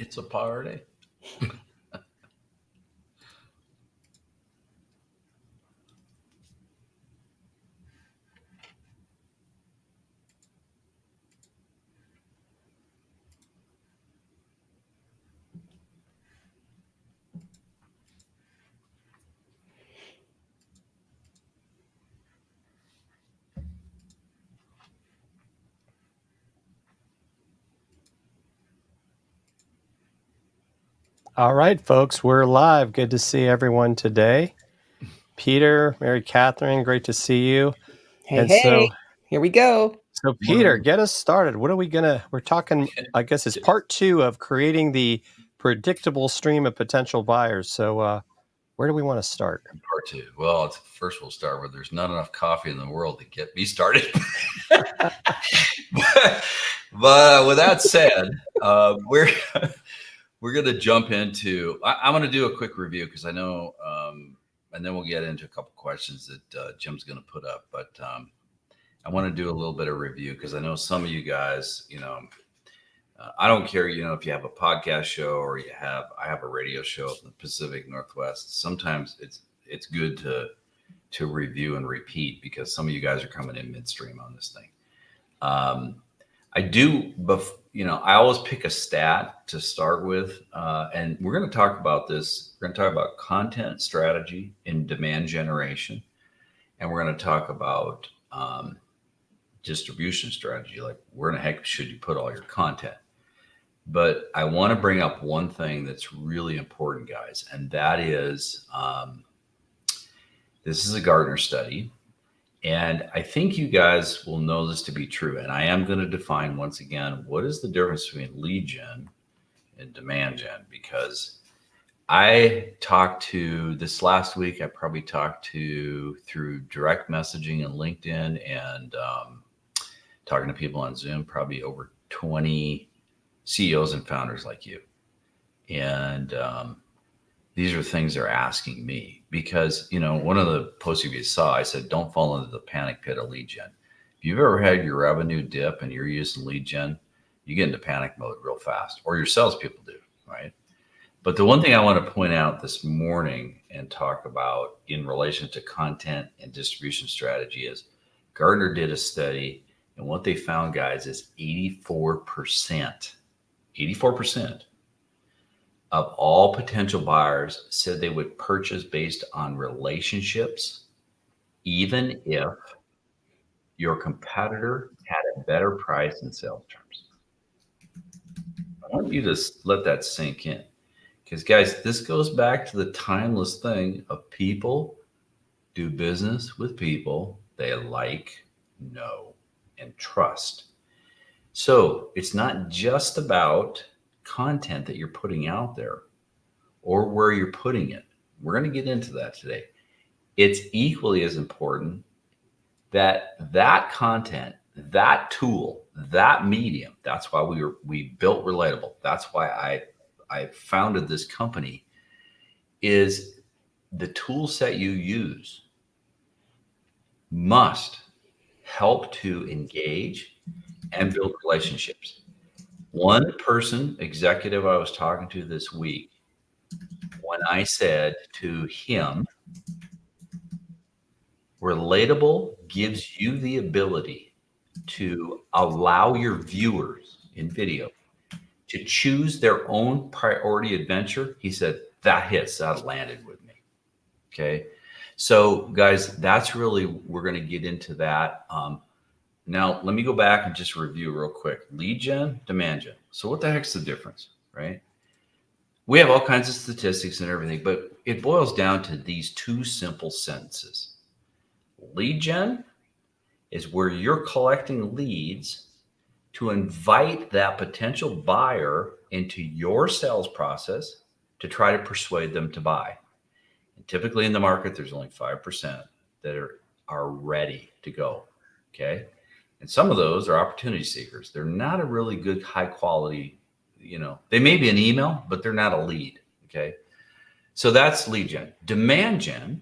It's a party. All right, folks, we're live. Good to see everyone today. Peter, Mary Catherine, great to see you. Hey, hey, here we go. So Peter, get us started. What are we we're talking, I guess it's part 2 of creating the predictable stream of potential buyers. So where do we want to start? Part 2. Well, first we'll start with there's not enough coffee in the world to get me started. but with that said, we're going to jump into, I'm going to do a quick review because I know, and then we'll get into a couple questions that Jim's going to put up. But I want to do a little bit of review because I know some of you guys, I don't care, if you have a podcast show or I have a radio show in the Pacific Northwest. Sometimes it's good to review and repeat because some of you guys are coming in midstream on this thing. I do, but I always pick a stat to start with, and we're going to talk about this. We're going to talk about content strategy in demand generation, and we're going to talk about distribution strategy, like where in the heck should you put all your content. But I want to bring up one thing that's really important, guys, and that is this is a Gartner study, and I think you guys will know this to be true. And I am going to define once again what is the difference between lead gen and demand gen, because I talked to this last week. I probably talked to through direct messaging and LinkedIn and talking to people on Zoom, probably over 20 CEOs and founders like you. And these are things they're asking me because, one of the posts you saw, I said, don't fall into the panic pit of lead gen. If you've ever had your revenue dip and you're using lead gen, you get into panic mode real fast, or your salespeople do, right? But the one thing I want to point out this morning and talk about in relation to content and distribution strategy is Gartner did a study, and what they found, guys, is 84% of all potential buyers said they would purchase based on relationships, even if your competitor had a better price in sales terms. I want you to let that sink in. Because, guys, this goes back to the timeless thing of people do business with people they like, know, and trust. So it's not just about content that you're putting out there or where you're putting it. We're going to get into that today. It's equally as important that content, that tool, that medium, that's why we built Relatable. That's why I founded this company, is the tool set you use must help to engage and build relationships. One person, executive I was talking to this week, when I said to him, Relatable gives you the ability to allow your viewers in video to choose their own priority adventure, he said, that landed with me. Okay. So guys, that's really, we're going to get into that. Now, let me go back and just review real quick. Lead gen, demand gen. So what the heck's the difference, right? We have all kinds of statistics and everything, but it boils down to these two simple sentences. Lead gen is where you're collecting leads to invite that potential buyer into your sales process to try to persuade them to buy. And typically in the market, there's only 5% that are ready to go. Okay. And some of those are opportunity seekers. They're not a really good, high quality, they may be an email, but they're not a lead. Okay. So that's lead gen. Demand gen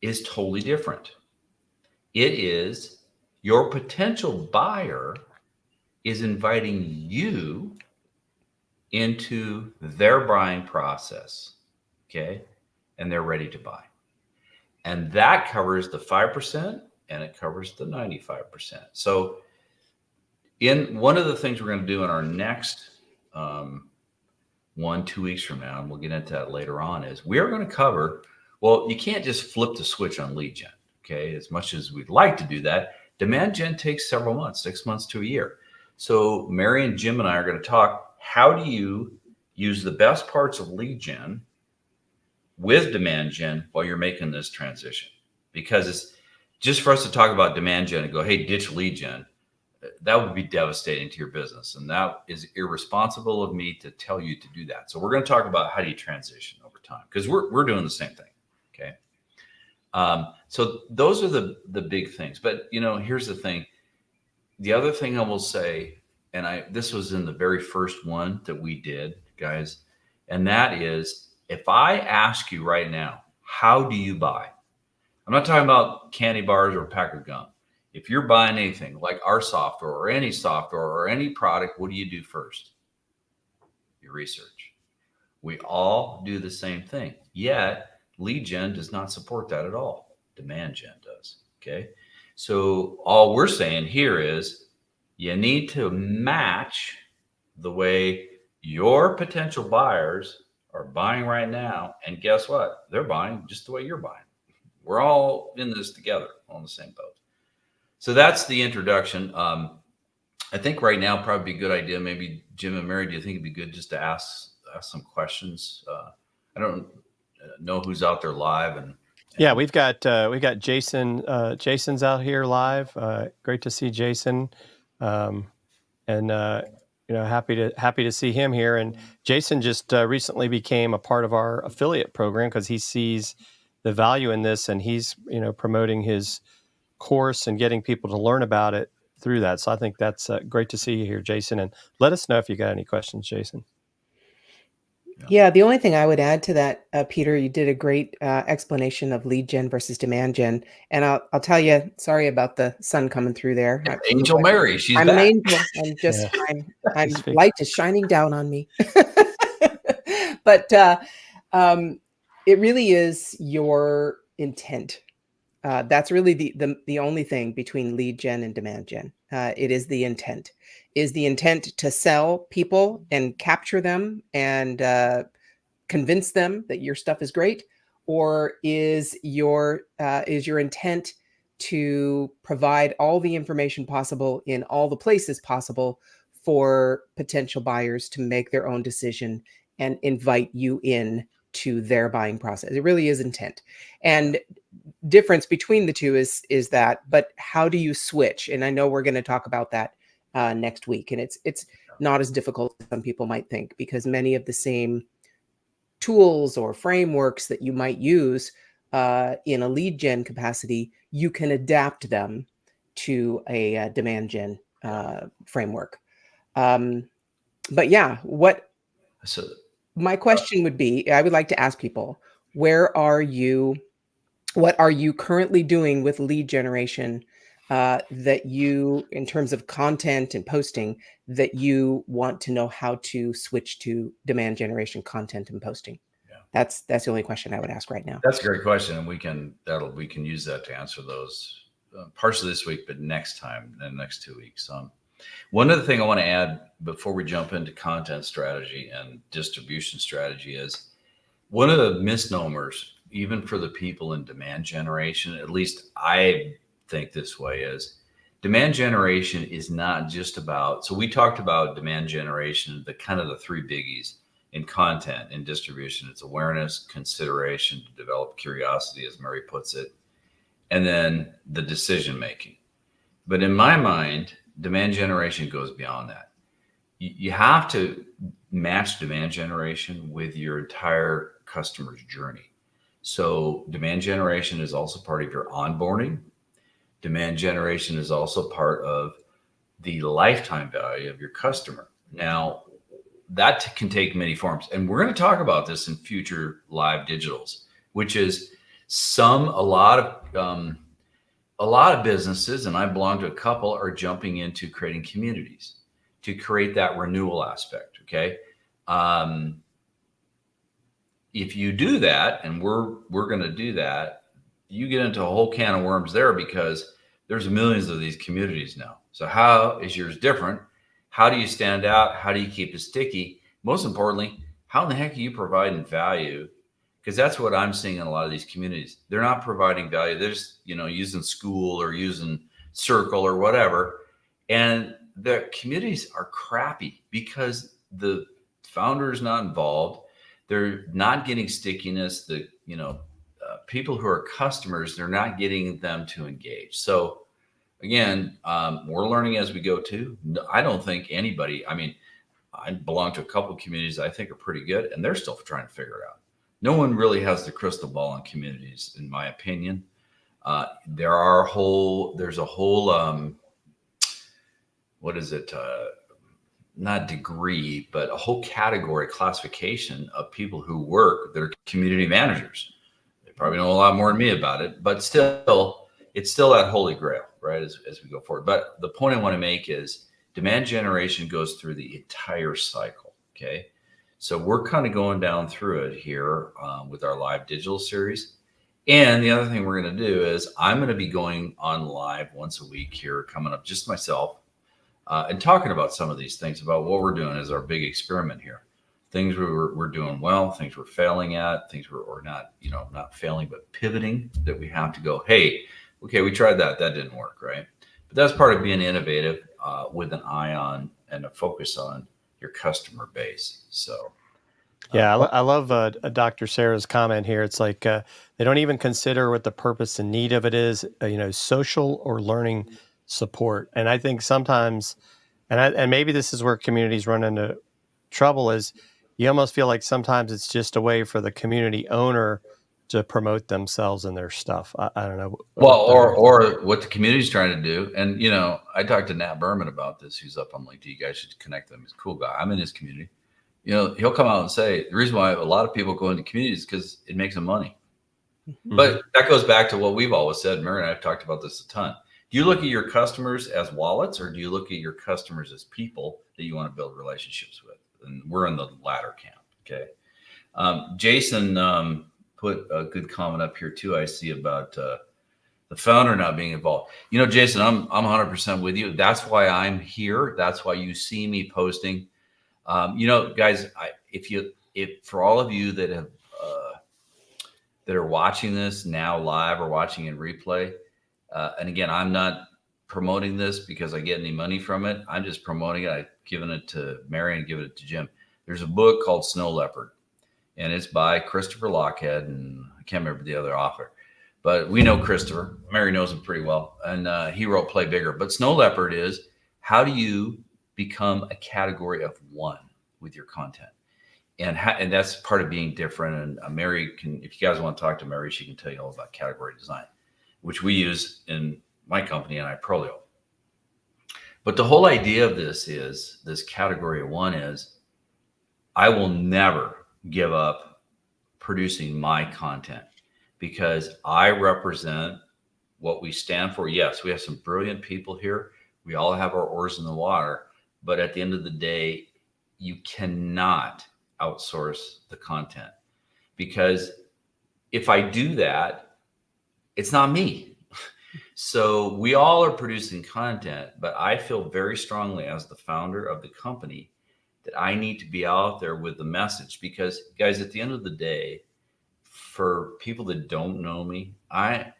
is totally different. It is your potential buyer is inviting you into their buying process, okay? And they're ready to buy. And that covers the 5% and it covers the 95%. So in one of the things we're going to do in our next 2 weeks from now, and we'll get into that later on, is we're going to cover, well, you can't just flip the switch on lead gen, okay? As much as we'd like to do that, demand gen takes several months, 6 months to a year. So Mary and Jim and I are going to talk, how do you use the best parts of lead gen with demand gen while you're making this transition? Because it's just for us to talk about demand gen and go, hey, ditch lead gen, that would be devastating to your business. And that is irresponsible of me to tell you to do that. So we're going to talk about how do you transition over time, because we're doing the same thing. Okay. So those are the big things. But, here's the thing. The other thing I will say, and this was in the very first one that we did, guys, and that is, if I ask you right now, how do you buy? I'm not talking about candy bars or a pack of gum. If you're buying anything like our software or any software or any product, what do you do first? You research. We all do the same thing. Yet lead gen does not support that at all. Demand gen does. Okay. So all we're saying here is you need to match the way your potential buyers are buying right now. And guess what? They're buying just the way you're buying. We're all in this together on the same boat. So that's the introduction. I think right now probably be a good idea. Maybe Jim and Mary, do you think it'd be good just to ask some questions? I don't know who's out there live, and yeah, we've got Jason. Jason's out here live. Great to see Jason, and happy to see him here. And Jason just recently became a part of our affiliate program because he sees the value in this, and he's promoting his course and getting people to learn about it through that. So I think that's great to see you here, Jason. And let us know if you got any questions, Jason. Yeah, the only thing I would add to that, Peter, you did a great explanation of lead gen versus demand gen. And I'll tell you, sorry about the sun coming through there. Angel Mary, she's I'm back. an angel. I'm just, I'm light is shining down on me. But it really is your intent. That's really the only thing between lead gen and demand gen. It is the intent. Is the intent to sell people and capture them and convince them that your stuff is great, or is your intent to provide all the information possible in all the places possible for potential buyers to make their own decision and invite you in to their buying process? It really is intent. And difference between the two is that, but how do you switch? And I know we're going to talk about that next week. And it's not as difficult as some people might think, because many of the same tools or frameworks that you might use in a lead gen capacity, you can adapt them to a demand gen framework. But yeah, my question would be, I would like to ask people, what are you currently doing with lead generation that you, in terms of content and posting, that you want to know how to switch to demand generation content and posting? Yeah. That's the only question I would ask right now. That's a great question. And we can use that to answer those partially this week, but next time, in the next 2 weeks. One other thing I want to add before we jump into content strategy and distribution strategy is one of the misnomers, even for the people in demand generation, at least I think this way, is demand generation is not just about, so we talked about demand generation, the kind of the three biggies in content and distribution. It's awareness, consideration, to develop curiosity, as Mary puts it, and then the decision making. But in my mind, demand generation goes beyond that. You have to match demand generation with your entire customer's journey. So demand generation is also part of your onboarding. Demand generation is also part of the lifetime value of your customer. Now, that can take many forms. And we're going to talk about this in future live digitals, which is a lot of businesses, and I belong to a couple, are jumping into creating communities to create that renewal aspect. Okay. Um, if you do that, and we're going to do that, you get into a whole can of worms there, because there's millions of these communities now. So how is yours different? How do you stand out? How do you keep it sticky? Most importantly, how in the heck are you providing value? Because that's what I'm seeing in a lot of these communities. They're not providing value. They're just, using school or using circle or whatever. And the communities are crappy because the founder is not involved. They're not getting stickiness. People who are customers, they're not getting them to engage. So again, we're learning as we go too. I don't think anybody, I belong to a couple of communities I think are pretty good, and they're still trying to figure it out. No one really has the crystal ball on communities, in my opinion. There's a whole, what is it? Not degree, but a whole category classification of people who work that are community managers. They probably know a lot more than me about it, but still, it's still that holy grail, right? As we go forward. But the point I want to make is demand generation goes through the entire cycle. Okay. So we're kind of going down through it here with our live digital series. And the other thing we're going to do is I'm going to be going on live once a week here coming up, just myself, and talking about some of these things, about what we're doing as our big experiment here. Things we're doing well, things we're failing at, things we're not, not failing, but pivoting, that we have to go, hey, okay, we tried that didn't work, right? But that's part of being innovative with an eye on and a focus on your customer base. So yeah, I love Dr. Sarah's comment here. It's like they don't even consider what the purpose and need of it is, social or learning support. And I think sometimes, and maybe this is where communities run into trouble, is you almost feel like sometimes it's just a way for the community owner to promote themselves and their stuff. I don't know. Well, or what the community's trying to do. And, I talked to Nat Berman about this, who's up on LinkedIn. You guys should connect them. He's a cool guy. I'm in his community. He'll come out and say the reason why a lot of people go into communities is because it makes them money. Mm-hmm. But that goes back to what we've always said. Mary and I have talked about this a ton. Do you look at your customers as wallets, or do you look at your customers as people that you want to build relationships with? And we're in the latter camp. Okay. Jason put a good comment up here too. I see about the founder not being involved. Jason, I'm 100% with you. That's why I'm here. That's why you see me posting. Guys, if for all of you that have that are watching this now live or watching in replay, and again, I'm not promoting this because I get any money from it. I'm just promoting it. I've given it to Mary and given it to Jim. There's a book called Snow Leopard, and it's by Christopher Lochhead, and I can't remember the other author, but we know Christopher. Mary knows him pretty well, and he wrote Play Bigger. But Snow Leopard is, how do you become a category of one with your content? And that's part of being different. And Mary can, if you guys want to talk to Mary, she can tell you all about category design, which we use in my company, and iProlio. But the whole idea of this category of one is, I will never give up producing my content, because I represent what we stand for. Yes, we have some brilliant people here. We all have our oars in the water, but at the end of the day, you cannot outsource the content, because if I do that, it's not me. So we all are producing content, but I feel very strongly as the founder of the company that I need to be out there with the message, because guys, at the end of the day, for people that don't know me, I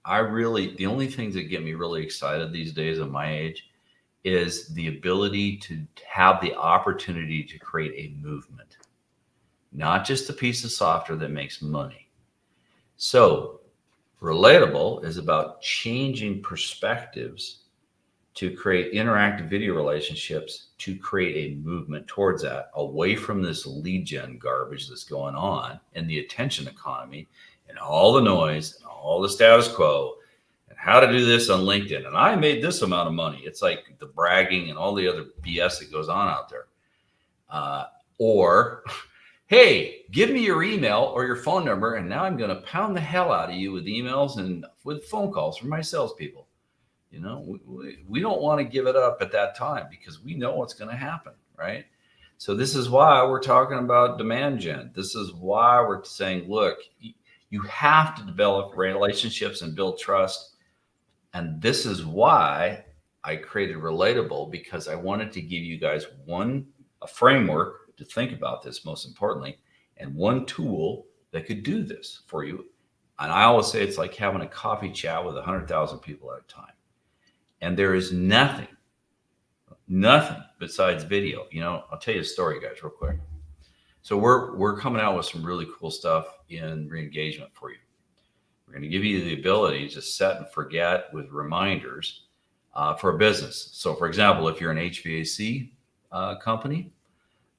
really, the only things that get me really excited these days at my age is the ability to have the opportunity to create a movement, not just a piece of software that makes money. So Relatable is about changing perspectives to create interactive video relationships, to create a movement towards that, away from this lead gen garbage that's going on and the attention economy and all the noise and all the status quo and how to do this on LinkedIn. And I made this amount of money. It's like the bragging and all the other BS that goes on out there. Or, hey, give me your email or your phone number, and now I'm going to pound the hell out of you with emails and with phone calls from my salespeople. You know, we don't want to give it up at that time, because we know what's going to happen, right? So this is why we're talking about demand gen. This is why we're saying, look, you have to develop relationships and build trust. And this is why I created Relatable, because I wanted to give you guys a framework to think about this, most importantly, and one tool that could do this for you. And I always say it's like having a coffee chat with 100,000 people at a time. And there is nothing besides video. I'll tell you a story, guys, real quick. So we're coming out with some really cool stuff in re-engagement for you. We're going to give you the ability to set and forget with reminders for a business. So, for example, if you're an HVAC company,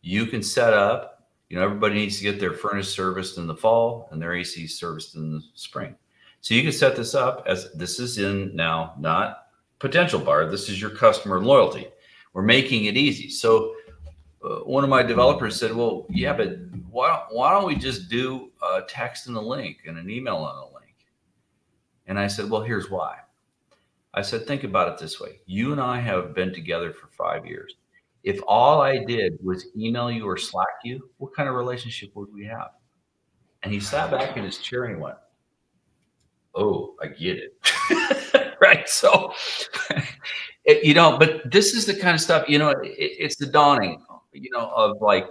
you can set up. Everybody needs to get their furnace serviced in the fall and their AC serviced in the spring. So you can set this up as this is in now, not potential bar. This is your customer loyalty. We're making it easy. So one of my developers said, well, yeah, but why don't we just do a text and a link and an email on a link? And I said, well, here's why. I said, think about it this way. You and I have been together for 5 years. If all I did was email you or Slack you, what kind of relationship would we have? And he sat back in his chair and he went, oh, I get it. Right. So, but this is the kind of stuff, it's the dawning, of like,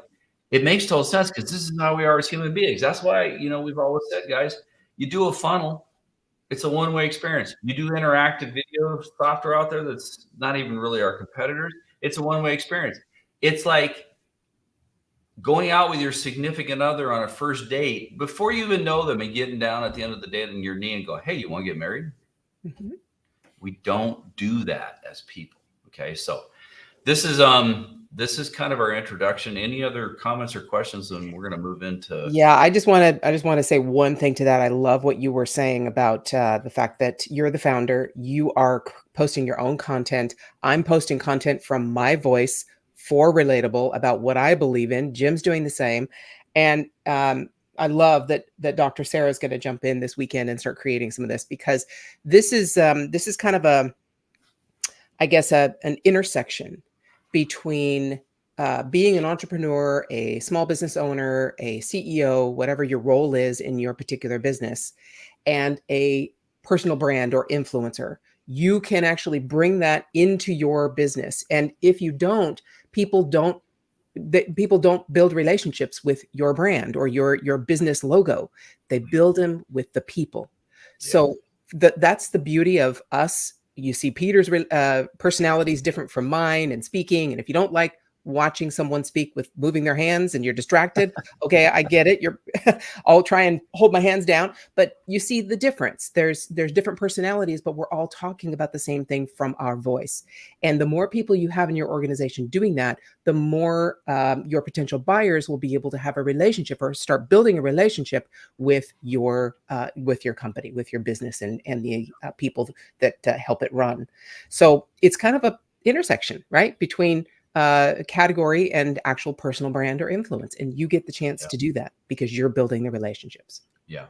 it makes total sense because this is how we are as human beings. That's why, we've always said, guys, you do a funnel. It's a one-way experience. You do interactive video software out there that's not even really our competitors. It's a one-way experience. It's like going out with your significant other on a first date before you even know them and getting down at the end of the day on your knee and go, hey, you want to get married? Mm-hmm. We don't do that as people. Okay. So this is kind of our introduction. Any other comments or questions? And we're going to move into. Yeah, I just want to say one thing to that. I love what you were saying about the fact that you're the founder. You are posting your own content. I'm posting content from my voice for Relatable about what I believe in. Jim's doing the same. And I love that Dr. Sarah is going to jump in this weekend and start creating some of this, because this is kind of an intersection between being an entrepreneur, a small business owner, a CEO, whatever your role is in your particular business, and a personal brand or influencer. You can actually bring that into your business. And if you don't, people don't build relationships with your brand or your business logo. They build them with the people. Yeah. So that's the beauty of us. You see Peter's personality is different from mine and speaking. And if you don't like watching someone speak with moving their hands and you're distracted, okay, I get it. I'll try and hold my hands down, but you see the difference. There's different personalities, but we're all talking about the same thing from our voice. And the more people you have in your organization doing that, the more your potential buyers will be able to have a relationship or start building a relationship with your company, with your business and the people that help it run. So it's kind of a intersection, right, between category and actual personal brand or influence. And you get the chance to do that because you're building the relationships. Yeah,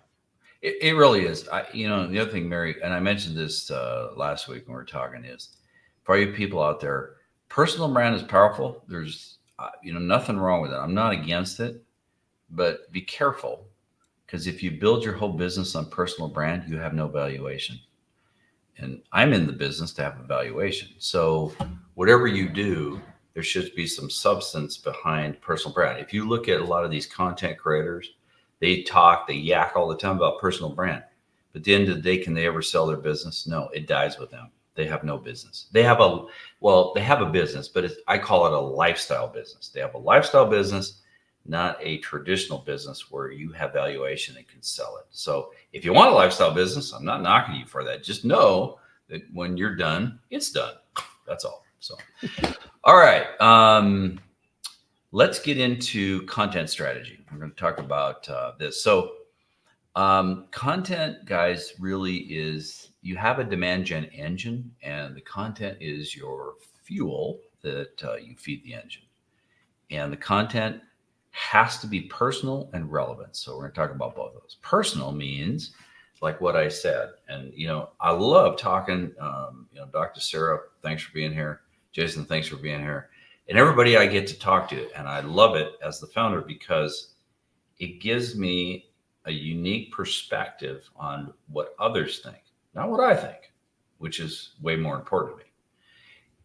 it really is. The other thing, Mary, and I mentioned this last week when we were talking, is for you people out there, personal brand is powerful. There's, nothing wrong with it. I'm not against it, but be careful, because if you build your whole business on personal brand, you have no valuation. And I'm in the business to have a valuation. So whatever you do, there should be some substance behind personal brand. If you look at a lot of these content creators, they yak all the time about personal brand. But at the end of the day, can they ever sell their business? No, it dies with them. They have no business. They have a business, but I call it a lifestyle business. They have a lifestyle business, not a traditional business where you have valuation and can sell it. So if you want a lifestyle business, I'm not knocking you for that. Just know that when you're done, it's done. That's all. So, all right. Let's get into content strategy. We're going to talk about this. So content, guys, really is, you have a demand gen engine, and the content is your fuel that you feed the engine. And the content has to be personal and relevant. So we're going to talk about both of those. Personal means like what I said. And, I love talking, Dr. Sarah, thanks for being here. Jason, thanks for being here. and everybody I get to talk to. And I love it as the founder because it gives me a unique perspective on what others think, not what I think, which is way more important to me.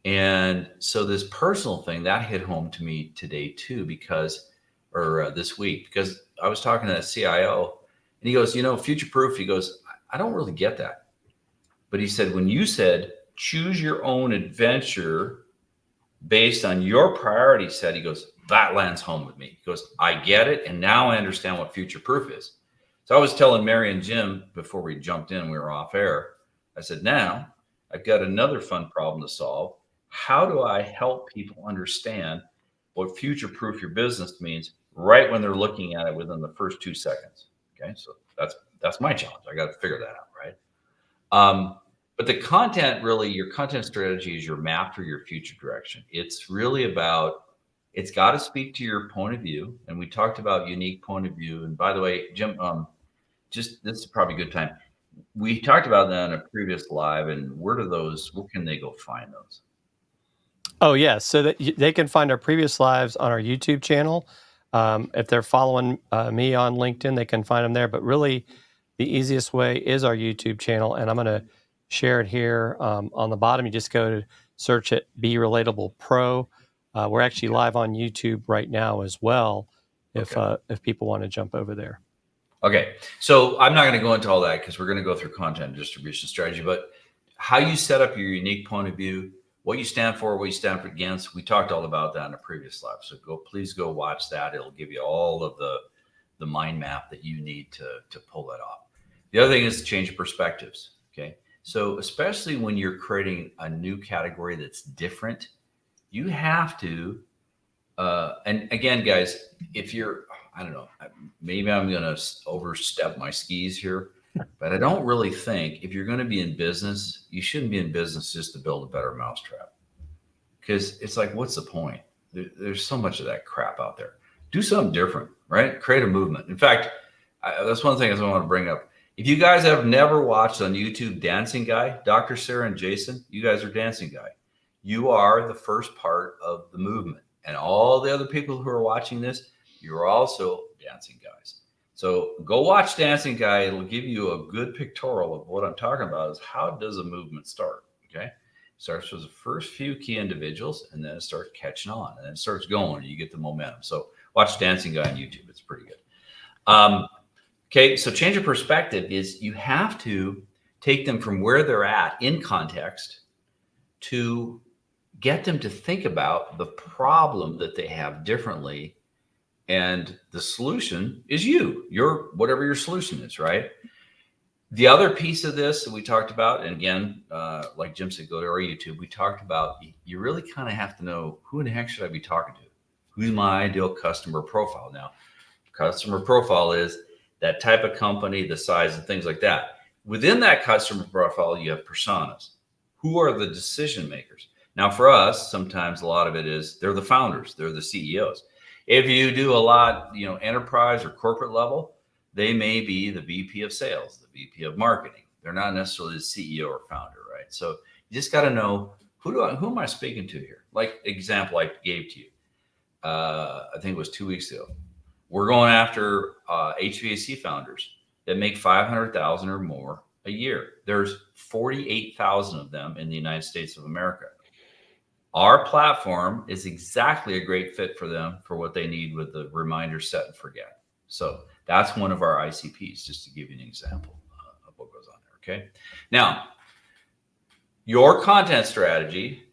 And so this personal thing that hit home to me today too, because, or this week, because I was talking to a CIO and he goes, future proof. He goes, I don't really get that. But he said, when you said, choose your own adventure based on your priority set, he goes, that lands home with me. He goes, I get it. And now I understand what future proof is. So I was telling Mary and Jim before we jumped in, we were off air. I said, now I've got another fun problem to solve. How do I help people understand what future proof your business means right when they're looking at it within the first 2 seconds? Okay. So that's my challenge. I got to figure that out. Right. But the content, really, your content strategy is your map for your future direction. It's really about, it's got to speak to your point of view. And we talked about unique point of view. And by the way, Jim, this is probably a good time. We talked about that in a previous live, and where can they go find those? Oh, yeah. So that they can find our previous lives on our YouTube channel. If they're following me on LinkedIn, they can find them there. But really, the easiest way is our YouTube channel. And I'm going to share it here on the bottom. You just go to search it, Be Relatable Pro. We're actually live on YouTube right now as well, if people want to jump over there. Okay. So I'm not going to go into all that because we're going to go through content distribution strategy, but how you set up your unique point of view, what you stand for, what you stand for against. We talked all about that in a previous live. So please go watch that. It'll give you all of the mind map that you need to pull that off. The other thing is to change perspectives. Okay. So especially when you're creating a new category that's different, you have to, and again, guys, if you're, I don't know, maybe I'm going to overstep my skis here, but I don't really think if you're going to be in business, you shouldn't be in business just to build a better mousetrap. Because it's like, what's the point? There's so much of that crap out there. Do something different, right? Create a movement. In fact, that's one thing I want to bring up. If you guys have never watched on YouTube Dancing Guy, Dr. Sarah and Jason, you guys are Dancing Guy. You are the first part of the movement. And all the other people who are watching this, you're also Dancing Guys. So go watch Dancing Guy. It'll give you a good pictorial of what I'm talking about is how does a movement start, okay? It starts with the first few key individuals, and then it starts catching on, and then it starts going, and you get the momentum. So watch Dancing Guy on YouTube. It's pretty good. Okay, so change of perspective is you have to take them from where they're at in context to get them to think about the problem that they have differently. And the solution is whatever your solution is, right? The other piece of this that we talked about, and again, like Jim said, go to our YouTube, we talked about you really kind of have to know who in the heck should I be talking to? Who's my ideal customer profile? Now, customer profile is that type of company, the size and things like that. Within that customer profile, you have personas. Who are the decision makers? Now, for us, sometimes a lot of it is they're the founders, they're the CEOs. If you do a lot, enterprise or corporate level, they may be the VP of sales, the VP of marketing. They're not necessarily the CEO or founder, right? So you just got to know who am I speaking to here? Like example I gave to you, I think it was 2 weeks ago. We're going after HVAC founders that make $500,000 or more a year. There's 48,000 of them in the United States of America. Our platform is exactly a great fit for them for what they need with the reminder, set, and forget. So that's one of our ICPs, just to give you an example of what goes on there. Okay. Now, your content strategy,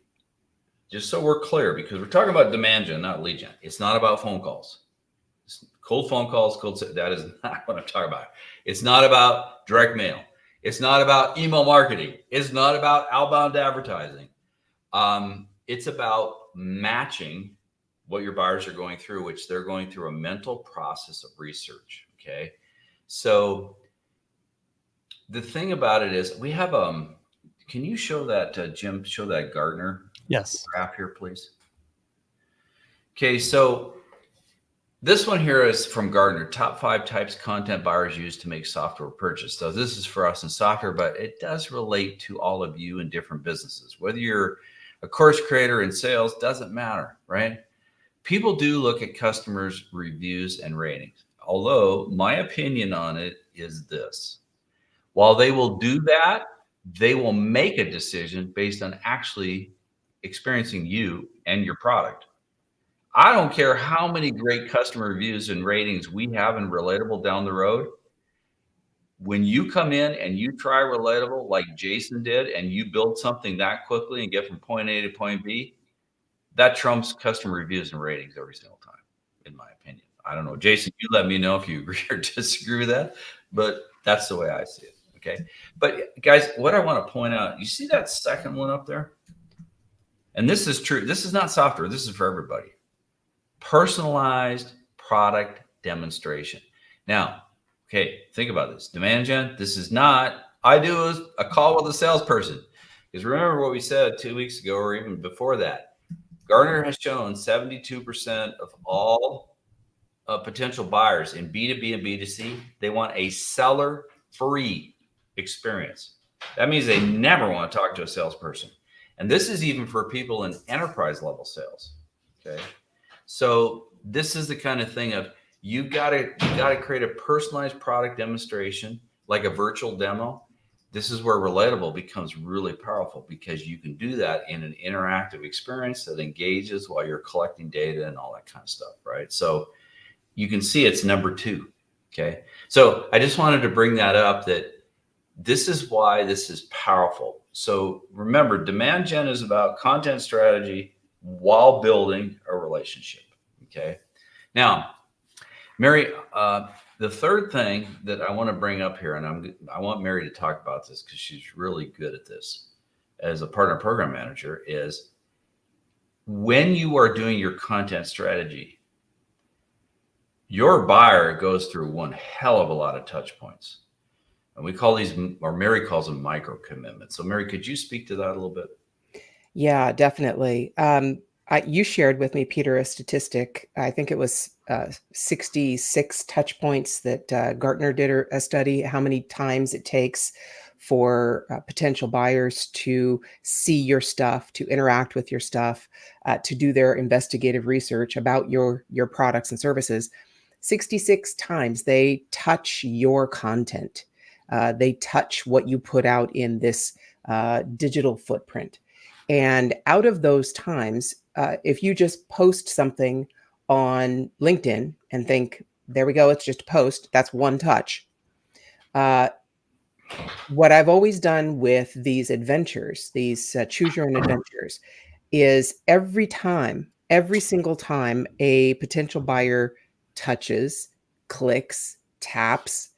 just so we're clear, because we're talking about demand gen, not lead gen. It's not about phone calls. Cold phone calls, that is not what I'm talking about. It's not about direct mail. It's not about email marketing. It's not about outbound advertising. It's about matching what your buyers are going through, which they're going through a mental process of research. Okay. So the thing about it is we have, can you show that, Jim, show that Gartner graph here, please? Okay. So this one here is from Gartner, top 5 types content buyers use to make software purchase. So this is for us in software, but it does relate to all of you in different businesses, whether you're a course creator in sales, doesn't matter, right? People do look at customers' reviews and ratings. Although my opinion on it is this: while they will do that, they will make a decision based on actually experiencing you and your product. I don't care how many great customer reviews and ratings we have in Relatable down the road. When you come in and you try Relatable like Jason did, and you build something that quickly and get from point A to point B, that trumps customer reviews and ratings every single time, in my opinion. I don't know. Jason, you let me know if you agree or disagree with that, but that's the way I see it. Okay. But guys, what I want to point out, you see that second one up there? And this is true. This is not software. This is for everybody. Personalized product demonstration. Now, okay, think about this. Demand gen, this is not, I do a call with a salesperson. Because remember what we said 2 weeks ago or even before that. Gartner has shown 72% of all potential buyers in B2B and B2C, they want a seller-free experience. That means they never want to talk to a salesperson. And this is even for people in enterprise level sales. Okay. So this is the kind of thing of you got to create a personalized product demonstration, like a virtual demo. This is where Relatable becomes really powerful, because you can do that in an interactive experience that engages while you're collecting data and all that kind of stuff, right? So you can see it's number 2. Okay. So I just wanted to bring that up, that this is why this is powerful. So remember, demand gen is about content strategy while building a relationship. Okay. Now, Mary, the third thing that I want to bring up here, and I want Mary to talk about this because she's really good at this as a partner program manager, is when you are doing your content strategy, your buyer goes through one hell of a lot of touch points. And we call these, or Mary calls them, micro commitments. So Mary, could you speak to that a little bit? Yeah, definitely. You shared with me, Peter, a statistic. I think it was 66 touch points that Gartner did a study, how many times it takes for potential buyers to see your stuff, to interact with your stuff, to do their investigative research about your products and services. 66 times they touch your content. They touch what you put out in this digital footprint. And out of those times, if you just post something on LinkedIn and think, there we go, it's just a post, that's one touch. What I've always done with these adventures, these choose your own adventures, is every single time a potential buyer touches, clicks, taps,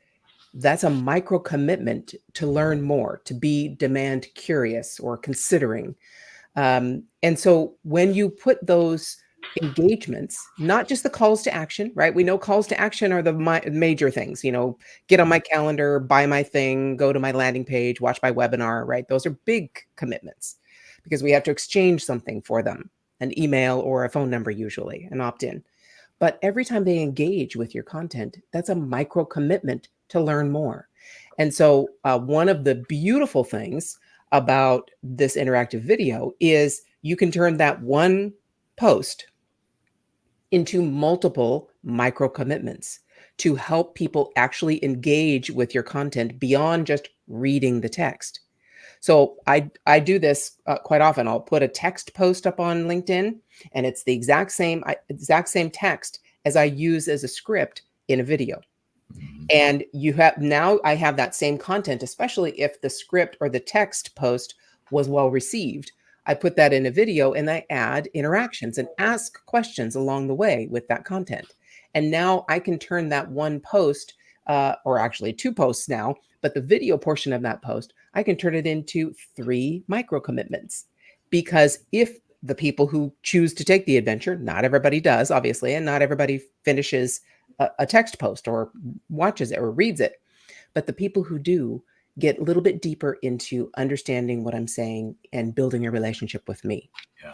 that's a micro commitment to learn more, to be demand curious or considering. And so when you put those engagements, not just the calls to action, right? We know calls to action are the major things, get on my calendar, buy my thing, go to my landing page, watch my webinar, right? Those are big commitments because we have to exchange something for them, an email or a phone number, usually an opt-in. But every time they engage with your content, that's a micro commitment to learn more. And so one of the beautiful things about this interactive video is you can turn that one post into multiple micro commitments to help people actually engage with your content beyond just reading the text. So I do this quite often. I'll put a text post up on LinkedIn, and it's the exact same text as I use as a script in a video. And I have that same content, especially if the script or the text post was well received. I put that in a video and I add interactions and ask questions along the way with that content. And now I can turn that one post, or actually 2 posts now, but the video portion of that post, I can turn it into 3 micro commitments. Because if the people who choose to take the adventure, not everybody does, obviously, and not everybody finishes a text post or watches it or reads it, but the people who do get a little bit deeper into understanding what I'm saying and building a relationship with me. Yeah.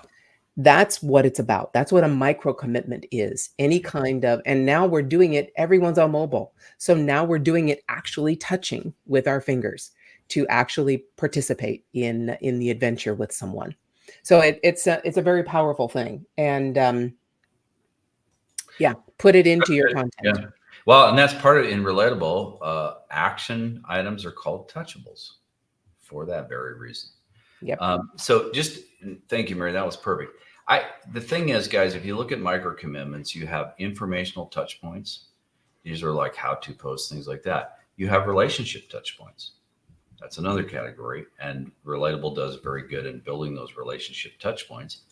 That's what it's about. That's what a micro commitment is. Any kind of, and now we're doing it, everyone's on mobile. So now we're doing it actually touching with our fingers to actually participate in the adventure with someone. So it's a very powerful thing. And yeah, put it into your content. Yeah. Well, and that's part of it in relatable. Action items are called touchables for that very reason. Yep. So just thank you, Mary. That was perfect. The thing is, guys, if you look at micro commitments, you have informational touch points. These are like how-to posts, things like that. You have relationship touch points. That's another category. And Relatable does very good in building those relationship touch points.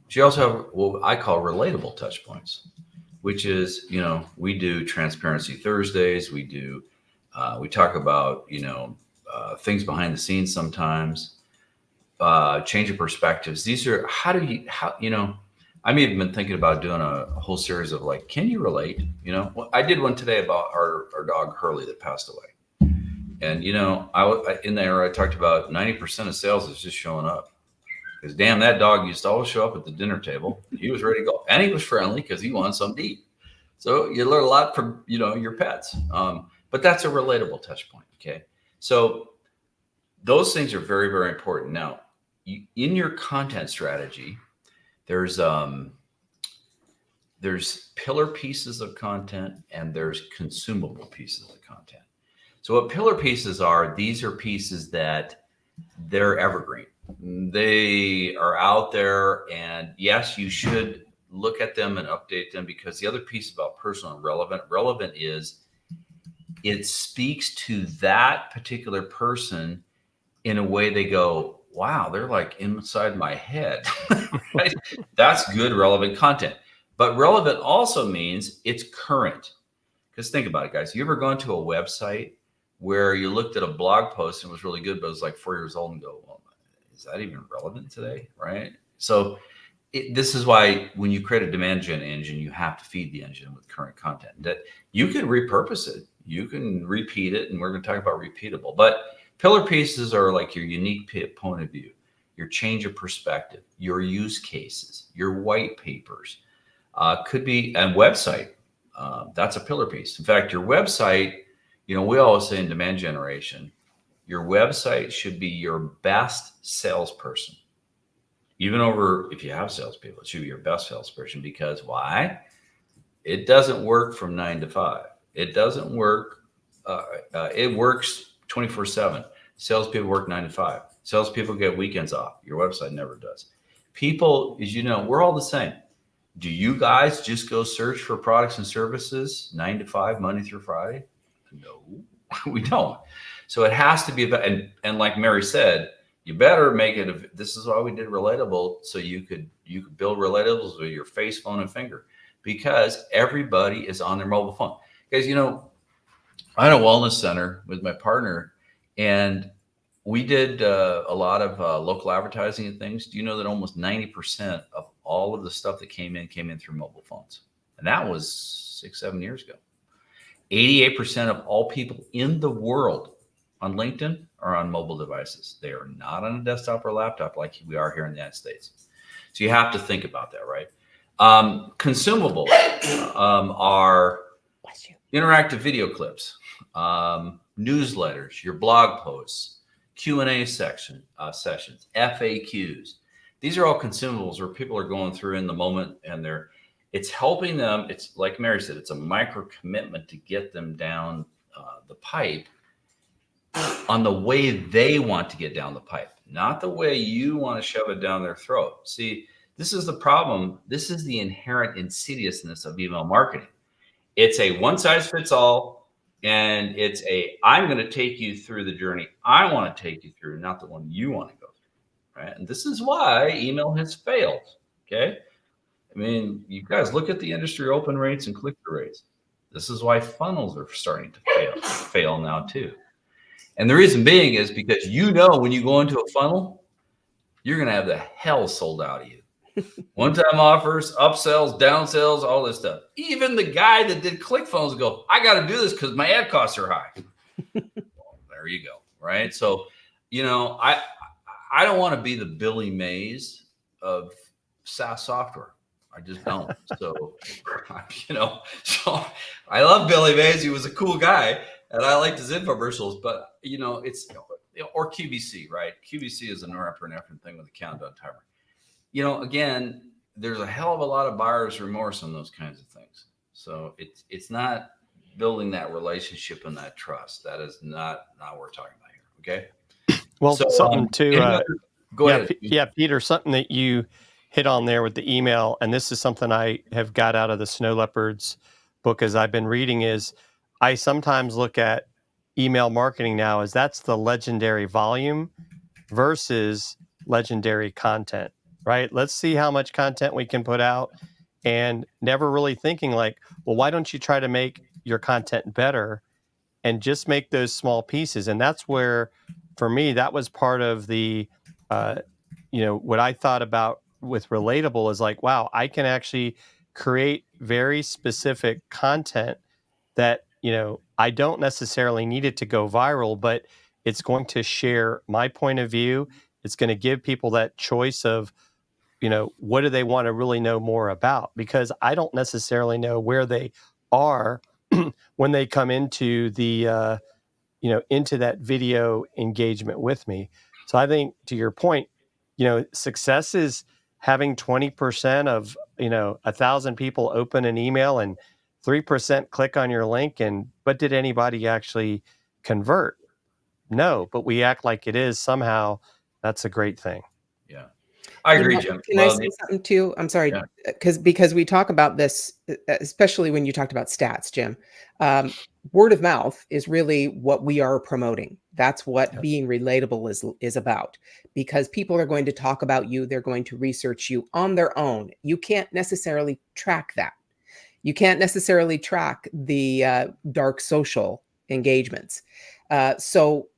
But you also have what I call relatable touch points, which is, we do Transparency Thursdays. We talk about, things behind the scenes sometimes, change of perspectives. These are, I may have been thinking about doing a whole series of like, can you relate? I did one today about our dog Hurley that passed away. And, in there, I talked about 90% of sales is just showing up. Because damn, that dog used to always show up at the dinner table. He was ready to go. And he was friendly because he wanted something to eat. So you learn a lot from, your pets. But that's a relatable touch point. Okay. So those things are very, very important. Now, in your content strategy, there's pillar pieces of content and there's consumable pieces of content. So what pillar pieces are, these are pieces that they're evergreen. They are out there, and yes, you should look at them and update them, because the other piece about personal and relevant is it speaks to that particular person in a way they go, wow, they're like inside my head. Right? That's good, relevant content. But relevant also means it's current. Because think about it, guys. You ever gone to a website where you looked at a blog post and it was really good, but it was like 4 years old and go, well, is that even relevant today? Right? So this is why when you create a demand gen engine, you have to feed the engine with current content that you can repurpose it. You can repeat it. And we're going to talk about repeatable. But pillar pieces are like your unique point of view, your change of perspective, your use cases, your white papers, could be a website. That's a pillar piece. In fact, your website, we always say in demand generation, your website should be your best salesperson. Even over, if you have salespeople, it should be your best salesperson. Because why? It doesn't work from 9 to 5. It doesn't work. It works 24/7. Salespeople work 9 to 5. Salespeople get weekends off. Your website never does. People, as you know, we're all the same. Do you guys just go search for products and services 9 to 5, Monday through Friday? No, we don't. So it has to be about, and like Mary said, you better make it. This is why we did relatable, so you could build relatables with your face, phone, and finger, because everybody is on their mobile phone. Guys, I had a wellness center with my partner, and we did a lot of local advertising and things. Do you know that almost 90% of all of the stuff that came in through mobile phones? And that was 6-7 years ago. 88% of all people in the world on LinkedIn are on mobile devices. They are not on a desktop or laptop like we are here in the United States. So you have to think about that, right? Consumables are interactive video clips, newsletters, your blog posts, Q&A sessions, FAQs. These are all consumables where people are going through in the moment, and it's helping them. It's like Mary said, it's a micro commitment to get them down the pipe on the way they want to get down the pipe, not the way you want to shove it down their throat. See, this is the problem. This is the inherent insidiousness of email marketing. It's a one size fits all, and I'm going to take you through the journey I want to take you through, not the one you want to go through, right? And this is why email has failed, okay? I mean, you guys look at the industry open rates and click-through rates. This is why funnels are starting to fail now too. And the reason being is because when you go into a funnel, you're going to have the hell sold out of you. One-time offers, upsells, downsells, all this stuff. Even the guy that did ClickFunnels go, I got to do this because my ad costs are high. Well, there you go, right? So, I don't want to be the Billy Mays of SaaS software. I just don't. So, so I love Billy Mays. He was a cool guy, and I liked his infomercials. But it's or QVC, right? QVC is an norepinephrine thing with a countdown timer. again, there's a hell of a lot of buyer's remorse on those kinds of things. So it's not building that relationship and that trust. That is not what we're talking about here. Okay. Well, So, something to go ahead. Peter, something that you hit on there with the email, and this is something I have got out of the Snow Leopards book as I've been reading, is I sometimes look at email marketing now as that's the legendary volume versus legendary content, right? Let's see how much content we can put out, and never really thinking like, well, why don't you try to make your content better and just make those small pieces? And that's where, for me, that was part of the, what I thought about with Relatable is like, wow, I can actually create very specific content that, I don't necessarily need it to go viral, but it's going to share my point of view. It's going to give people that choice of, what do they want to really know more about? Because I don't necessarily know where they are when they come into the, into that video engagement with me. So I think, to your point, success is having 20% of, 1,000 people open an email and 3% click on your link. But did anybody actually convert? No, but we act like it is somehow. That's a great thing. Yeah. I agree, Jim. Can I say something too? I'm sorry, because we talk about this, especially when you talked about stats, Jim. Word of mouth is really what we are promoting. That's what being relatable is about, because people are going to talk about you. They're going to research you on their own. You can't necessarily track that. You can't necessarily track the dark social engagements. So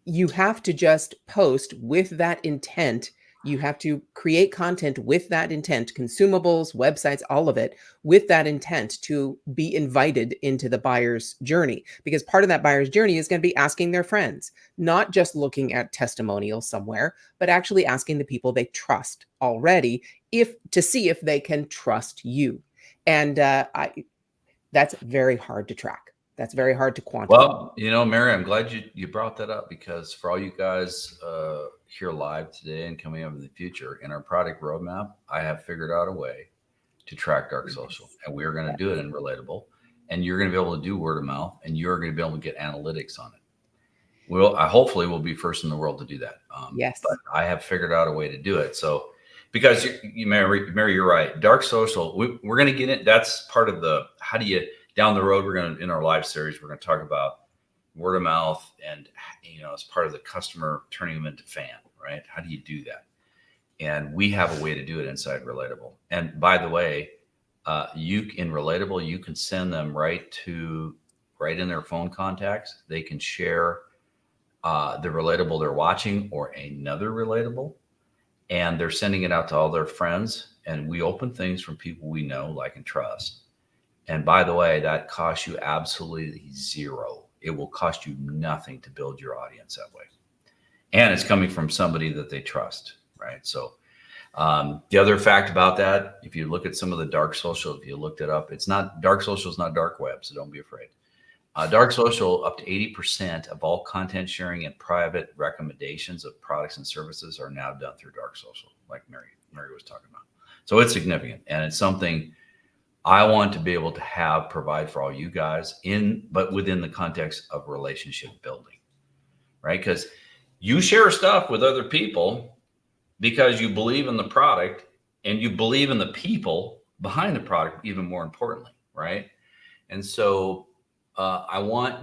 you have to just post with that intent. You have to create content with that intent, consumables, websites, all of it, with that intent to be invited into the buyer's journey. Because part of that buyer's journey is going to be asking their friends, not just looking at testimonials somewhere, but actually asking the people they trust already, to see if they can trust you. And that's very hard to track. That's very hard to quantify. Well, Mary, I'm glad you brought that up, because for all you guys here live today and coming up in the future, in our product roadmap, I have figured out a way to track dark social, and we're going to do it in Relatable, and you're going to be able to do word of mouth, and you're going to be able to get analytics on it. Hopefully we'll be first in the world to do that. Yes. But I have figured out a way to do it. So, because Mary, you're right. Dark social, we're going to get it. That's part of the, how do you, down the road, in our live series, we're going to talk about word of mouth and, as part of the customer turning them into fan, right? How do you do that? And we have a way to do it inside Relatable. And by the way, in Relatable, you can send them right in their phone contacts. They can share the Relatable they're watching or another Relatable, and they're sending it out to all their friends. And we open things from people we know, like, and trust. And by the way, that costs you absolutely zero. It will cost you nothing to build your audience that way. And it's coming from somebody that they trust, right? So the other fact about that, if you look at some of the dark social, if you looked it up, dark social is not dark web, so don't be afraid. Dark social, up to 80% of all content sharing and private recommendations of products and services are now done through dark social, like Mary was talking about. So it's significant, and it's something I want to be able to provide for all you guys but within the context of relationship building, right? Because you share stuff with other people because you believe in the product and you believe in the people behind the product, even more importantly, right? And so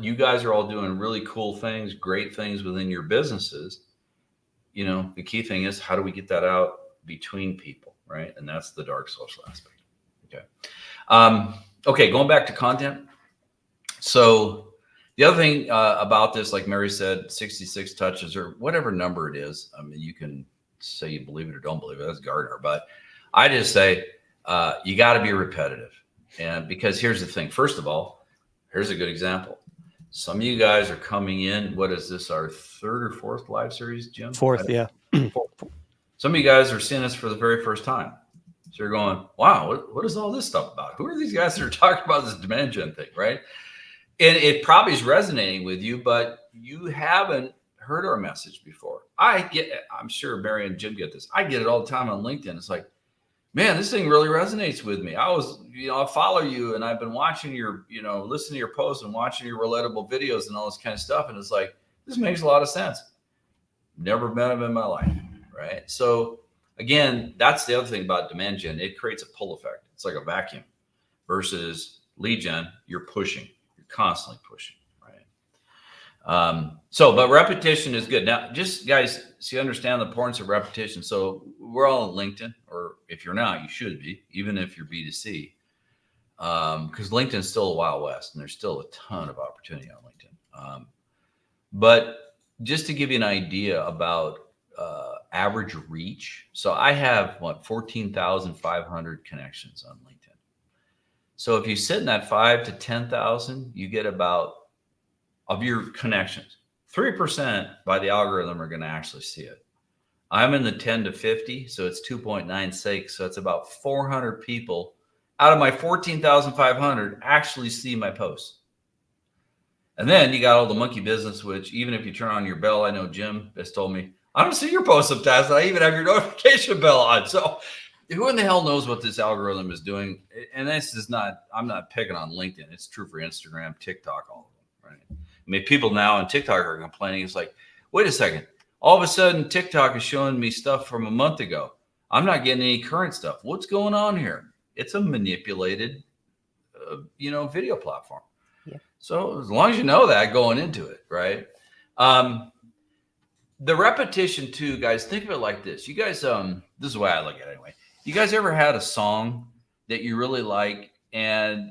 you guys are all doing really cool things, great things within your businesses. The key thing is, how do we get that out between people, right? And that's the dark social aspect. Okay. Going back to content. So the other thing about this, like Mary said, 66 touches or whatever number it is. I mean, you can say you believe it or don't believe it. That's Gardner. But I just say you got to be repetitive. And because here's the thing. First of all, here's a good example. Some of you guys are coming in. What is this, our third or fourth live series, Jim? Fourth, yeah. Some of you guys are seeing this for the very first time. So you're going, wow, what is all this stuff about? Who are these guys that are talking about this demand gen thing, right? And it probably is resonating with you, but you haven't heard our message before. I'm sure Mary and Jim get this. I get it all the time on LinkedIn. It's like, man, this thing really resonates with me. I follow you and I've been watching your, listening to your posts and watching your relatable videos and all this kind of stuff. And it's like, this makes a lot of sense. Never met them in my life. Right. So again, that's the other thing about demand gen. It creates a pull effect. It's like a vacuum versus lead gen. You're pushing, you're constantly pushing. But repetition is good. Now, just guys, so you understand the importance of repetition. So we're all on LinkedIn, or if you're not, you should be, even if you're B2C, because LinkedIn is still a Wild West and there's still a ton of opportunity on LinkedIn. But just to give you an idea about average reach. So I have 14,500 connections on LinkedIn. So if you sit in that 5 to 10,000, you get about, of your connections, 3% by the algorithm are going to actually see it. I'm in the 10 to 50, so it's 2.96. So it's about 400 people out of my 14,500 actually see my posts. And then you got all the monkey business, which even if you turn on your bell, I know Jim has told me, I don't see your posts sometimes. I even have your notification bell on. So who in the hell knows what this algorithm is doing? And this is not, I'm not picking on LinkedIn. It's true for Instagram, TikTok, all of them, right? I mean, people now on TikTok are complaining. It's like, wait a second. All of a sudden, TikTok is showing me stuff from a month ago. I'm not getting any current stuff. What's going on here? It's a manipulated, video platform. Yeah. So as long as you know that going into it, right? The repetition too, guys, think of it like this. You guys, this is the way I look at it anyway. You guys ever had a song that you really like and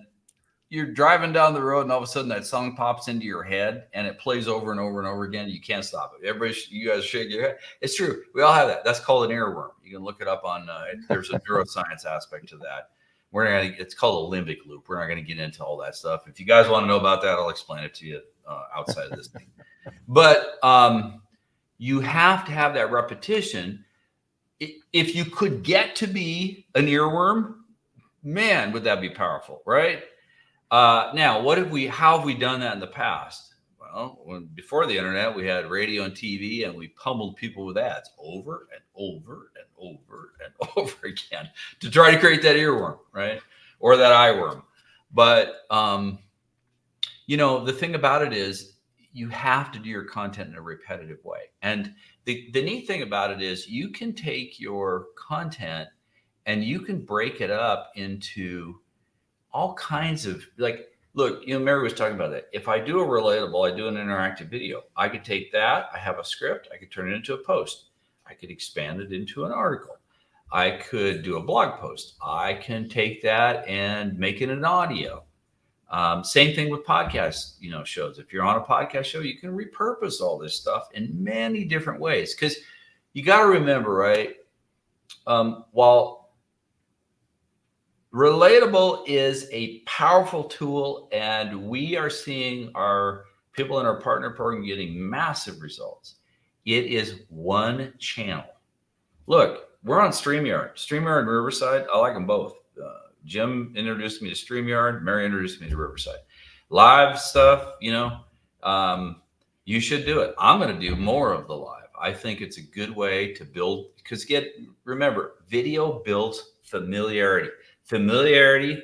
you're driving down the road and all of a sudden that song pops into your head and it plays over and over and over again. You can't stop it. You guys shake your head. It's true. We all have that. That's called an earworm. You can look it up on, there's a neuroscience aspect to that. It's called a limbic loop. We're not going to get into all that stuff. If you guys want to know about that, I'll explain it to you outside of this thing. But you have to have that repetition. If you could get to be an earworm, man, would that be powerful, right? Now, how have we done that in the past? Well, before the internet, we had radio and TV, and we pummeled people with ads over and over and over and over again to try to create that earworm, right? Or that eyeworm. But, the thing about it is you have to do your content in a repetitive way. And the neat thing about it is you can take your content and you can break it up into all kinds of, like, look, Mary was talking about that. If I do a relatable, I do an interactive video. I could take that. I have a script. I could turn it into a post. I could expand it into an article. I could do a blog post. I can take that and make it an audio. Same thing with podcast, shows. If you're on a podcast show, you can repurpose all this stuff in many different ways. Because you got to remember, right? While relatable is a powerful tool, and we are seeing our people in our partner program getting massive results, it is one channel. Look, we're on StreamYard and Riverside. I like them both. Jim introduced me to StreamYard. Mary introduced me to Riverside. Live stuff, you should do it. I'm going to do more of the live. I think it's a good way to build, because remember, video builds familiarity. Familiarity,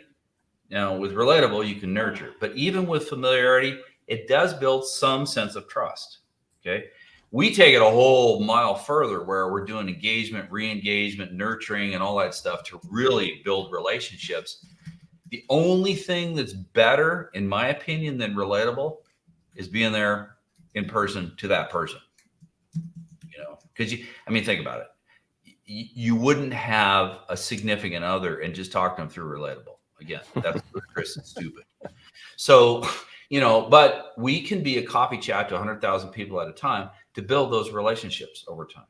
with relatable, you can nurture. But even with familiarity, it does build some sense of trust, okay? We take it a whole mile further where we're doing engagement, re-engagement, nurturing, and all that stuff to really build relationships. The only thing that's better, in my opinion, than relatable is being there in person to that person. Because think about it. You wouldn't have a significant other and just talk to them through relatable. Again, that's Chris is stupid. So, but we can be a coffee chat to 100,000 people at a time to build those relationships over time,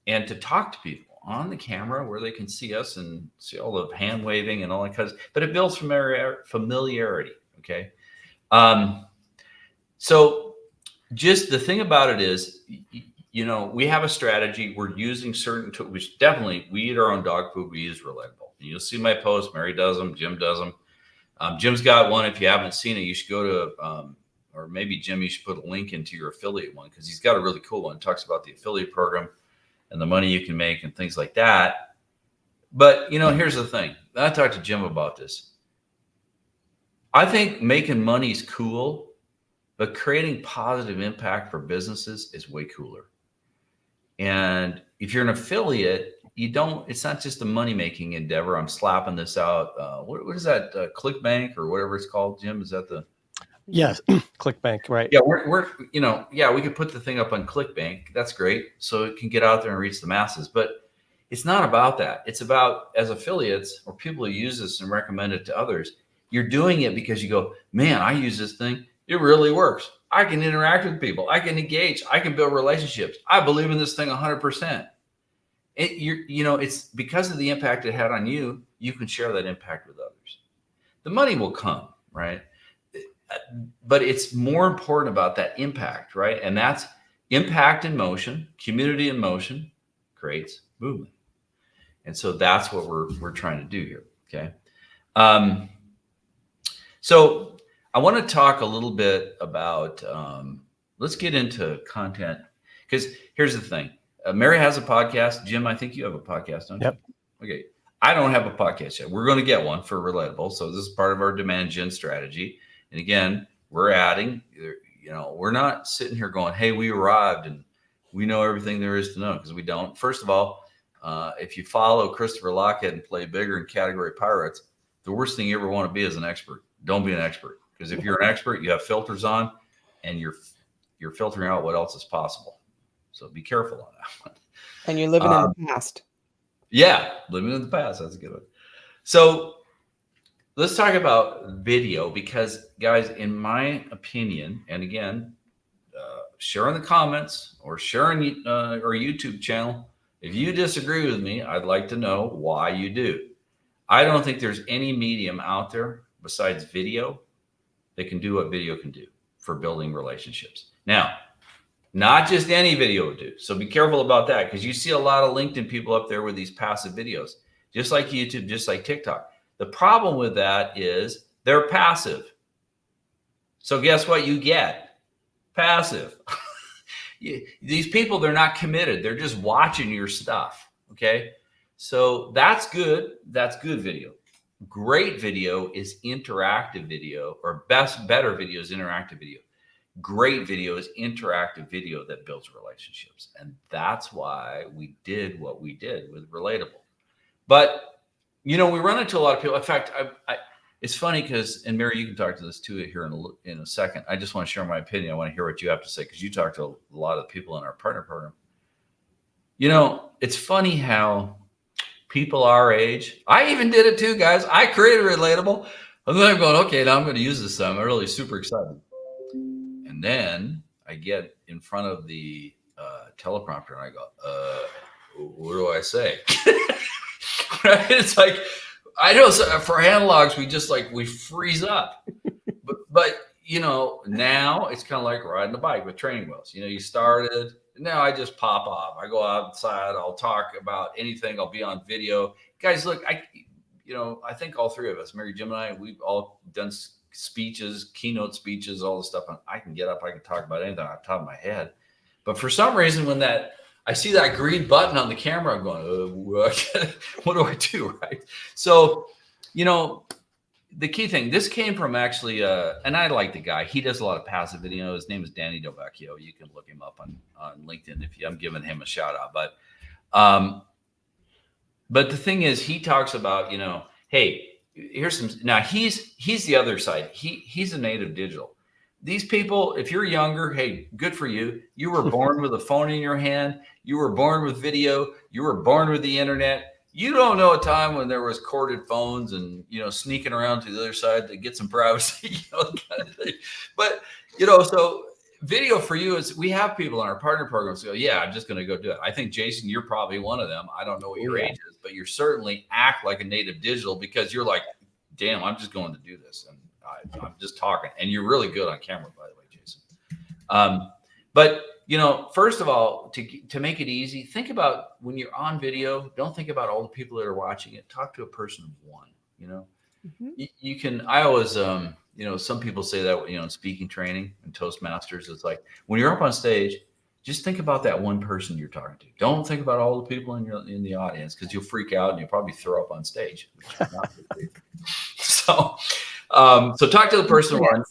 and to talk to people on the camera where they can see us and see all the hand waving and all that but it builds familiarity. Okay. So just the thing about it is, we have a strategy. We're using certain tools, which definitely we eat our own dog food. We use relatable. You'll see my posts. Mary does them. Jim does them. Jim's got one. If you haven't seen it, you should go to or maybe Jim, you should put a link into your affiliate one, because he's got a really cool one. It talks about the affiliate program and the money you can make and things like that. But, here's the thing. I talked to Jim about this. I think making money is cool, but creating positive impact for businesses is way cooler. And if you're an affiliate, it's not just a money-making endeavor. I'm slapping this out. What is that? ClickBank or whatever it's called, Jim? Is that the? Yes. ClickBank. Right. Yeah. We could put the thing up on ClickBank. That's great. So it can get out there and reach the masses, but it's not about that. It's about, as affiliates or people who use this and recommend it to others, you're doing it because you go, man, I use this thing. It really works. I can interact with people. I can engage. I can build relationships. I believe in this thing 100%. It's because of the impact it had on you. You can share that impact with others. The money will come, right? But it's more important about that impact, right? And that's impact in motion. Community in motion creates movement. And so that's what we're trying to do here. Okay. So I want to talk a little bit about, let's get into content, because here's the thing. Mary has a podcast. Jim, I think you have a podcast, don't you? Yep. Okay. I don't have a podcast yet. We're going to get one for Relatable. So this is part of our demand gen strategy. And again, we're adding, we're not sitting here going, hey, we arrived and we know everything there is to know, because we don't. First of all, if you follow Christopher Lockhead and play bigger in category pirates, the worst thing you ever want to be is an expert. Don't be an expert, because if you're an expert, you have filters on and you're filtering out what else is possible. So be careful on that one. And you're living in the past. Yeah, living in the past. That's a good one. So let's talk about video, because guys, in my opinion, and again, share in the comments or share in our YouTube channel. If you disagree with me, I'd like to know why you do. I don't think there's any medium out there besides video that can do what video can do for building relationships. Now, not just any video would do. So be careful about that, because you see a lot of LinkedIn people up there with these passive videos, just like YouTube, just like TikTok. The problem with that is they're passive. So guess what you get? Passive. These people, they're not committed. They're just watching your stuff. Okay. So that's good. That's good video. Great video is interactive video, or better video is interactive video. Great video is interactive video that builds relationships. And that's why we did what we did with Relatable. But, we run into a lot of people. In fact, it's funny because, and Mary, you can talk to this too here in a second. I just want to share my opinion. I want to hear what you have to say, because you talk to a lot of people in our partner program. It's funny how people our age, I even did it too, guys. I created Relatable. And then I'm going, okay, now I'm going to use this. I'm really super excited. And then I get in front of the teleprompter and I go, what do I say? Right? It's like, I know for analogs, we freeze up. But now it's kind of like riding a bike with training wheels. You started, now I just pop off. I go outside. I'll talk about anything. I'll be on video. Guys, look, I think all three of us, Mary, Jim, and I, we've all done speeches, keynote speeches, all the stuff. I can get up. I can talk about anything off the top of my head. But for some reason, when I see that green button on the camera, I'm going, what do I do? Right. So, the key thing, this came from actually, and I like the guy. He does a lot of passive video. His name is Danny Delvecchio. You can look him up on LinkedIn I'm giving him a shout out. But the thing is, he talks about, hey, here's some. Now he's the other side. He's a native digital. These people, if you're younger, hey, good for you. You were born with a phone in your hand. You were born with video. You were born with the internet. You don't know a time when there was corded phones and, sneaking around to the other side to get some privacy, kind of thing. But, so video for you is, we have people in our partner programs who go, yeah, I'm just going to go do it. I think, Jason, you're probably one of them. I don't know what your age is, but you certainly act like a native digital, because you're like, damn, I'm just going to do this. And I'm just talking. And you're really good on camera, by the way, Jason. But, first of all, to make it easy, think about when you're on video, don't think about all the people that are watching it. Talk to a person of one, Mm-hmm. You can, I always, some people say that, in speaking training and Toastmasters, it's like when you're up on stage, just think about that one person you're talking to. Don't think about all the people in the audience, because you'll freak out and you'll probably throw up on stage, which is not good. So talk to the person one.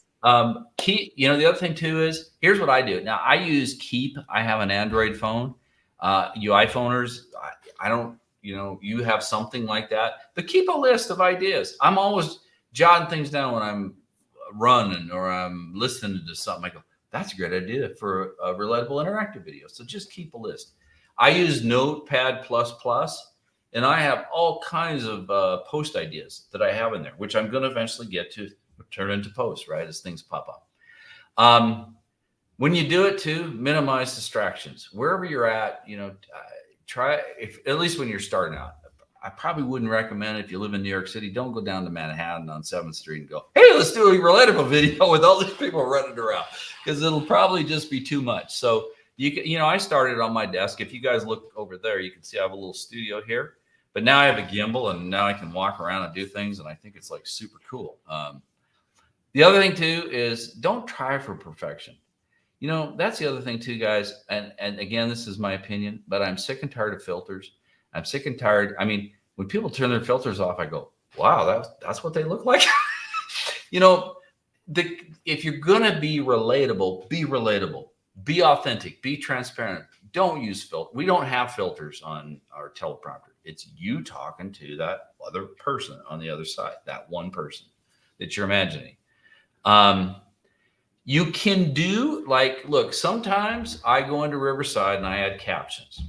Keep, the other thing too is, here's what I do. Now I use Keep. I have an Android phone. You iPhoners, I don't, you have something like that, but keep a list of ideas. I'm always jotting things down when I'm running or I'm listening to something. I go, that's a great idea for a relatable interactive video. So just keep a list. I use Notepad++, and I have all kinds of post ideas that I have in there, which I'm going to eventually get to turn into posts, right, as things pop up. When you do it too, minimize distractions. Wherever you're at, try, at least when you're starting out. I probably wouldn't recommend, if you live in New York City, don't go down to Manhattan on 7th Street and go, hey, let's do a relatable video with all these people running around, because it'll probably just be too much. So I started on my desk. If you guys look over there, you can see I have a little studio here, but now I have a gimbal and now I can walk around and do things. And I think it's like super cool. The other thing too is, don't try for perfection. That's the other thing too, guys. And again, this is my opinion, but I'm sick and tired of filters. I'm sick and tired. I mean, when people turn their filters off, I go, wow, that's what they look like. If you're going to be relatable, be authentic, be transparent. Don't use filters. We don't have filters on our teleprompter. It's you talking to that other person on the other side, that one person that you're imagining. You can do, look, sometimes I go into Riverside and I add captions.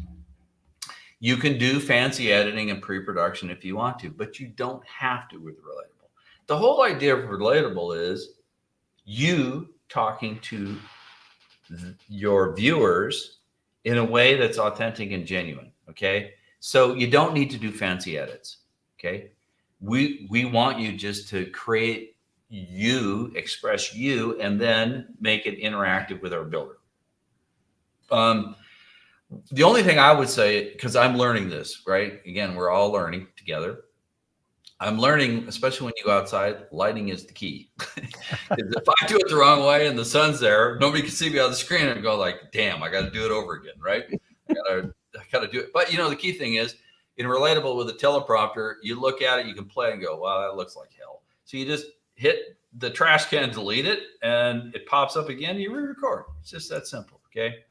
You can do fancy editing and pre-production if you want to, but you don't have to with relatable. The whole idea of relatable is you talking to your viewers in a way that's authentic and genuine. Okay. So you don't need to do fancy edits. Okay. We want you just to create you, express you, and then make it interactive with our builder. The only thing I would say, because I'm learning this, right? Again, we're all learning together. I'm learning, especially when you go outside, lighting is the key. If I do it the wrong way and the sun's there, nobody can see me on the screen and go like, damn, I got to do it over again, right? I got to do it. But the key thing is, in relatable with a teleprompter, you look at it, you can play and go, wow, that looks like hell. So you just hit the trash can, delete it, and it pops up again, and you re-record. It's just that simple, okay?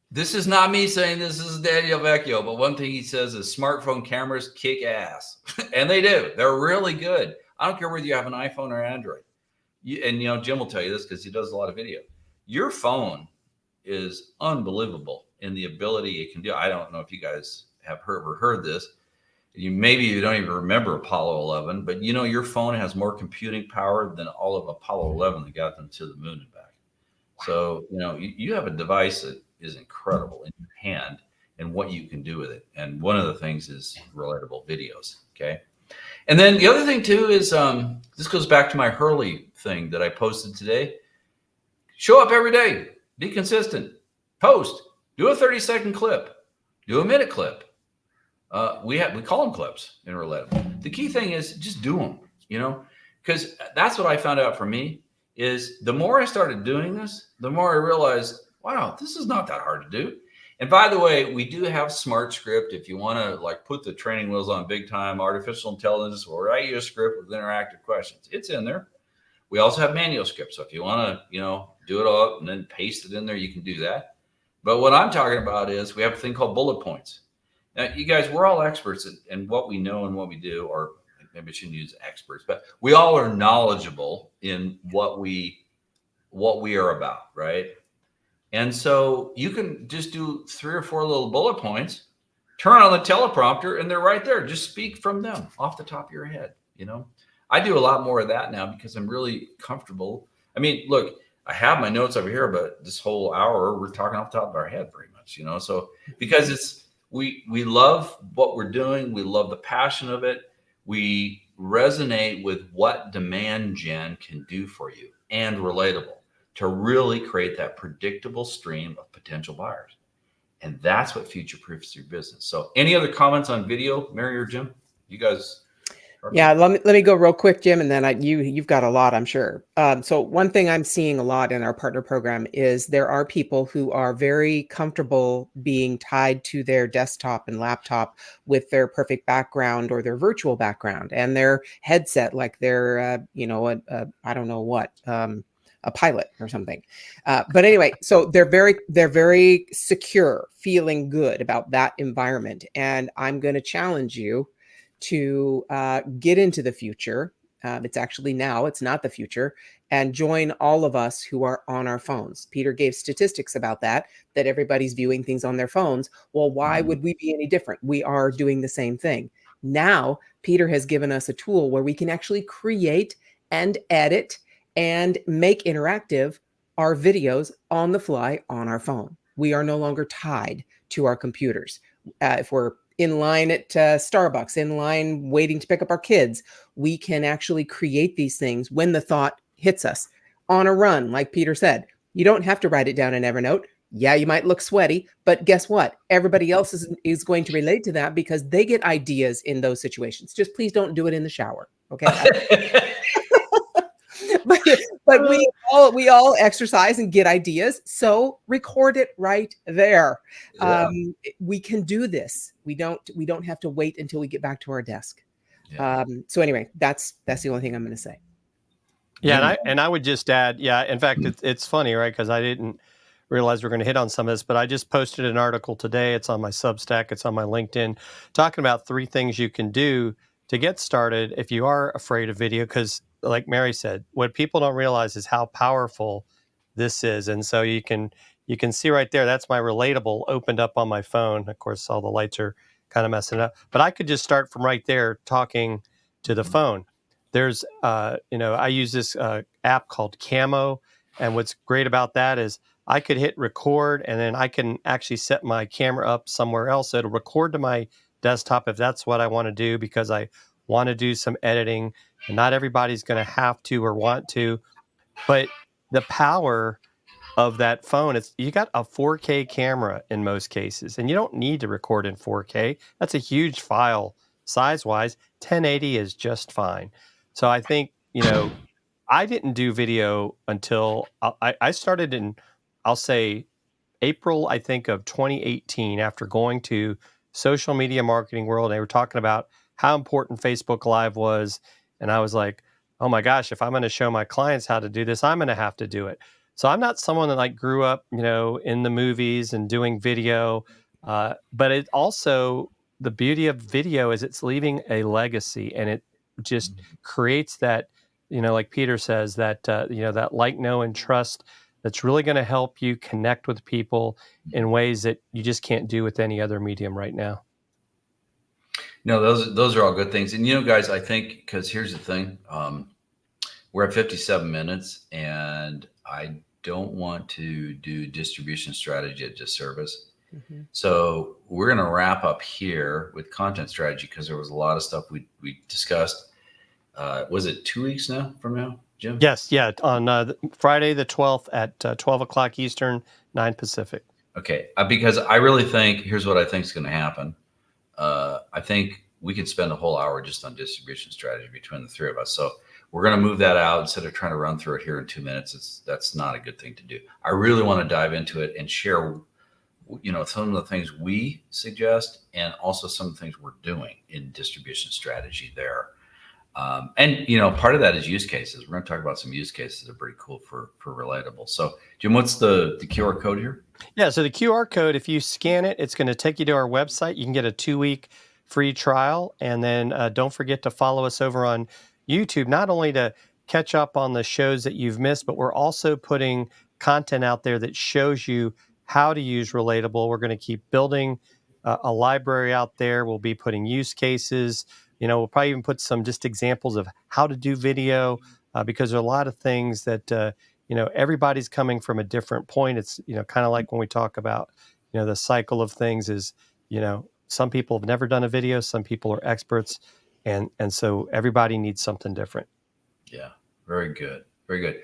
This is not me saying this is Daniel Vecchio, but one thing he says is smartphone cameras kick ass. And they do. They're really good. I don't care whether you have an iPhone or Android. Jim will tell you this because he does a lot of video. Your phone is unbelievable in the ability it can do. I don't know if you guys have ever heard this. Maybe you don't even remember Apollo 11, but your phone has more computing power than all of Apollo 11 that got them to the moon and back. So, you have a device that is incredible in your hand and what you can do with it. And one of the things is relatable videos. Okay. And then the other thing too is, this goes back to my Hurley thing that I posted today. Show up every day, be consistent, post, do a 30-second clip, do a minute clip. We call them clips in relatable. The key thing is just do them, because that's what I found out for me is the more I started doing this, the more I realized, wow, this is not that hard to do. And by the way, we do have Smart Script. If you want to put the training wheels on big time, artificial intelligence, or write you a script with interactive questions, it's in there. We also have manual script. So if you want to, do it all and then paste it in there, you can do that. But what I'm talking about is we have a thing called bullet points. Now, you guys, we're all experts in what we know and what we do, or maybe I shouldn't use experts, but we all are knowledgeable in what we are about, right? And so you can just do 3 or 4 little bullet points, turn on the teleprompter, and they're right there. Just speak from them off the top of your head. I do a lot more of that now because I'm really comfortable. I mean, look, I have my notes over here, but this whole hour we're talking off the top of our head pretty much, So because we love what we're doing, we love the passion of it. We resonate with what demand gen can do for you and relatable to really create that predictable stream of potential buyers. And that's what future-proofs your business. So any other comments on video, Mary or Jim? You guys Yeah, let me go real quick, Jim, and then you've got a lot, I'm sure. So one thing I'm seeing a lot in our partner program is there are people who are very comfortable being tied to their desktop and laptop with their perfect background or their virtual background and their headset, like they're I don't know what. A pilot or something. But anyway, so they're very secure, feeling good about that environment. And I'm going to challenge you to get into the future. It's actually now, it's not the future, and join all of us who are on our phones. Peter gave statistics about that everybody's viewing things on their phones. Well, why would we be any different? We are doing the same thing. Now, Peter has given us a tool where we can actually create and edit and make interactive our videos on the fly on our phone. We are no longer tied to our computers. If we're in line at Starbucks, in line waiting to pick up our kids, we can actually create these things when the thought hits us. On a run, like Peter said, you don't have to write it down in Evernote. Yeah, you might look sweaty, but guess what? Everybody else is going to relate to that because they get ideas in those situations. Just please don't do it in the shower, okay? but we all exercise and get ideas, so record it right there. Yeah. We can do this. We don't have to wait until we get back to our desk. Yeah. So anyway, that's the only thing I'm going to say. Yeah, and I would just add, yeah. In fact, it's funny, right? Because I didn't realize we're going to hit on some of this, but I just posted an article today. It's on my Substack. It's on my LinkedIn, talking about 3 things you can do to get started if you are afraid of video. Because, like Mary said, what people don't realize is how powerful this is. And so you can see right there. That's my relatable opened up on my phone. Of course, all the lights are kind of messing up, but I could just start from right there talking to the phone. There's, I use this app called Camo. And what's great about that is I could hit record and then I can actually set my camera up somewhere else. So it'll record to my desktop if that's what I want to do, because I want to do some editing. And not everybody's going to have to or want to. But the power of that phone, you got a 4K camera in most cases, and you don't need to record in 4K. That's a huge file size-wise. 1080 is just fine. So I think, I didn't do video until I started in, I'll say, April, I think, of 2018, after going to Social Media Marketing World. They were talking about how important Facebook Live was. And I was like, oh my gosh, if I'm going to show my clients how to do this, I'm going to have to do it. So I'm not someone that grew up, in the movies and doing video. But it also, the beauty of video is it's leaving a legacy, and it just creates that, like Peter says, that, that like, know, and trust that's really going to help you connect with people in ways that you just can't do with any other medium right now. No, those are all good things. And, guys, I think, because here's the thing, we're at 57 minutes and I don't want to do distribution strategy at disservice. Mm-hmm. So we're going to wrap up here with content strategy, because there was a lot of stuff we discussed. Was it 2 weeks now from now, Jim? Yes. Yeah. On Friday, the 12th at 12 o'clock Eastern, 9 Pacific. Okay. Because I really think, here's what I think is going to happen. I think we could spend a whole hour just on distribution strategy between the 3 of us. So we're going to move that out instead of trying to run through it here in 2 minutes. That's not a good thing to do. I really want to dive into it and share, some of the things we suggest, and also some of the things we're doing in distribution strategy there. And part of that is use cases. We're going to talk about some use cases that are pretty cool for relatable. So, Jim, what's the QR code here? Yeah, so the QR code, if you scan it, it's going to take you to our website. You can get a 2-week free trial, and then don't forget to follow us over on YouTube, not only to catch up on the shows that you've missed, but we're also putting content out there that shows you how to use Relatable. We're going to keep building a library out there. We'll be putting use cases. We'll probably even put some just examples of how to do video, because there are a lot of things that, everybody's coming from a different point. It's, kind of like when we talk about, the cycle of things is, some people have never done a video. Some people are experts. And so everybody needs something different. Yeah. Very good. Very good.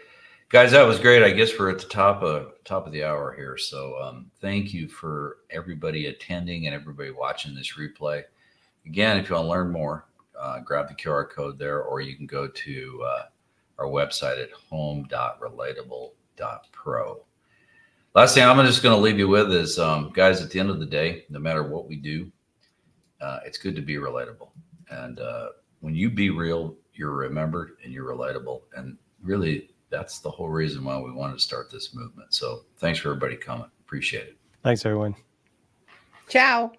Guys, that was great. I guess we're at the top of the hour here. So thank you for everybody attending and everybody watching this replay. Again, if you want to learn more, grab the QR code there, or you can go to our website at home.relatable.pro. Last thing I'm just going to leave you with is, guys, at the end of the day, no matter what we do, it's good to be relatable. And when you be real, you're remembered and you're relatable. And really, that's the whole reason why we wanted to start this movement. So thanks for everybody coming. Appreciate it. Thanks, everyone. Ciao.